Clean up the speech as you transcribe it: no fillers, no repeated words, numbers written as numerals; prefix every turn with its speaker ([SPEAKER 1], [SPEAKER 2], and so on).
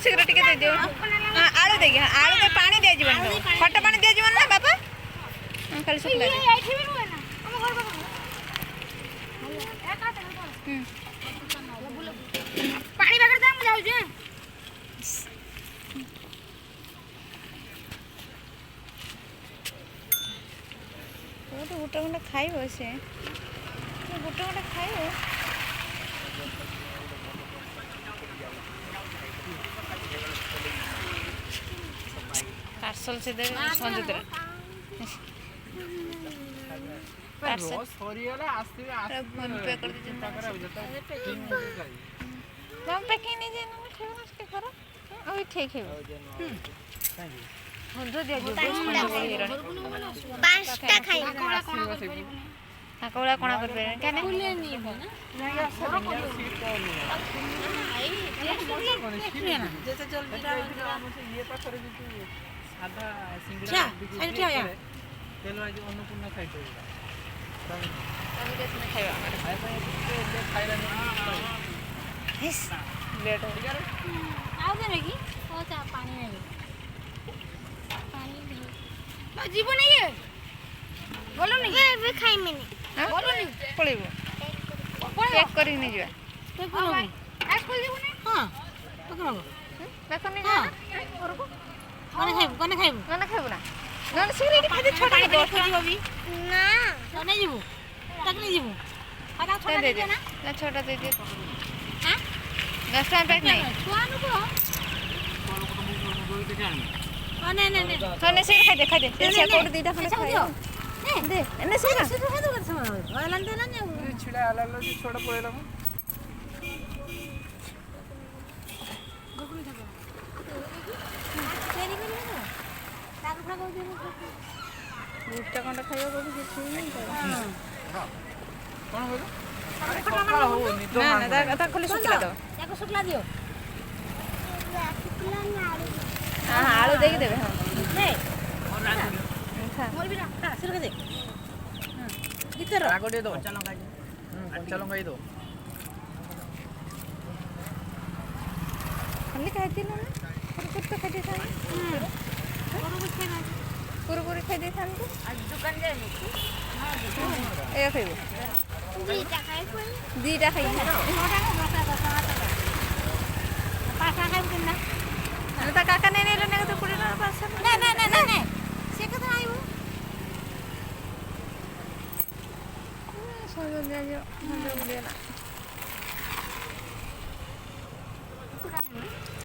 [SPEAKER 1] शीघ्र टिके दे दियो आलू दे आलू दे पानी दे जीवन खट पानी दे जीवन ना बाबा खाली सुखला
[SPEAKER 2] पानी बगर दे हम जाऊ जे
[SPEAKER 1] तो गोटे गोटे खाइब से गोटे गोटे खाइब पार्सल से दे संजुत फोन पे कर दीजिए हम पैकिंग नहीं जे ना खाइब उसके घर अभी ठीक है जो दिया जो
[SPEAKER 2] पांचटा खाई
[SPEAKER 1] हाकोड़ा कोना कर पे केने
[SPEAKER 2] फुले नहीं है ना जैसे चल
[SPEAKER 3] ये पाखरे जो सादा सिंगड़ा
[SPEAKER 2] साइड क्या यार
[SPEAKER 3] तेलो आज अन्नपूर्णा साइड हो
[SPEAKER 1] अभी देश में खाइबा
[SPEAKER 3] ले खाइला नहीं
[SPEAKER 1] हिस लेट हो गया
[SPEAKER 2] आओ दे की ओ चा पानी में पानी भी लो जीवन नहीं है बोलो नहीं वे खाई मैंने बोलो नहीं
[SPEAKER 1] पळेबो पैक करी नहीं जा
[SPEAKER 2] पैक करो पैक कर जीवन हां पैक करो
[SPEAKER 1] पैक नहीं जा और को
[SPEAKER 2] कोने खाइब
[SPEAKER 1] ना खाइबो ना ना सिगरेट खादे छोटा
[SPEAKER 2] दोस्त जीव भी ना नहीं जीव तक नहीं जीव आधा छोटा दे ना
[SPEAKER 1] ना छोटा दे दे
[SPEAKER 2] हां
[SPEAKER 1] 10 टाइम पैक नहीं
[SPEAKER 2] छुआ नु को नहीं नहीं नहीं
[SPEAKER 1] खाने से खाई दे से कोड दीटा खाने खाई दे एने से ना
[SPEAKER 2] से खादो कर समा वालन दे ना
[SPEAKER 3] छिड़ा आला से छोड़ा पळेला मग
[SPEAKER 2] गोकुल थाको तेरी कर ना ताकू खा को दे
[SPEAKER 1] गुट्टा कंडा खाइबो कोठी किछि नहीं
[SPEAKER 3] हां कोन होलो सकाळ हो निदो
[SPEAKER 1] ना ना ता खोली सुकला दो
[SPEAKER 2] ताको सुकला दियो
[SPEAKER 1] हां आलू देके देबे हां
[SPEAKER 2] नहीं
[SPEAKER 3] और राग
[SPEAKER 1] खा
[SPEAKER 2] मोर भी ना हां सिर के दे हां इधर
[SPEAKER 3] राग दे दो चलो खाई चलो खाई दो
[SPEAKER 1] खाली खाइती ना कुछ तो खाइती था
[SPEAKER 2] और कुछ खाना
[SPEAKER 1] कुरकुरे खाइ दे थान
[SPEAKER 2] आज दुकान जाए हां
[SPEAKER 1] ए खाइबो
[SPEAKER 2] दीटा खाइ कोई
[SPEAKER 1] दीटा खाइ
[SPEAKER 2] छोटा ना बता पासा खाइ किना
[SPEAKER 1] ना ता काका ने नेलो ने तो कुड़ी ना पास
[SPEAKER 2] नहीं नहीं नहीं नहीं से कथा आइबो
[SPEAKER 1] समझ जा जो हम लोग लेला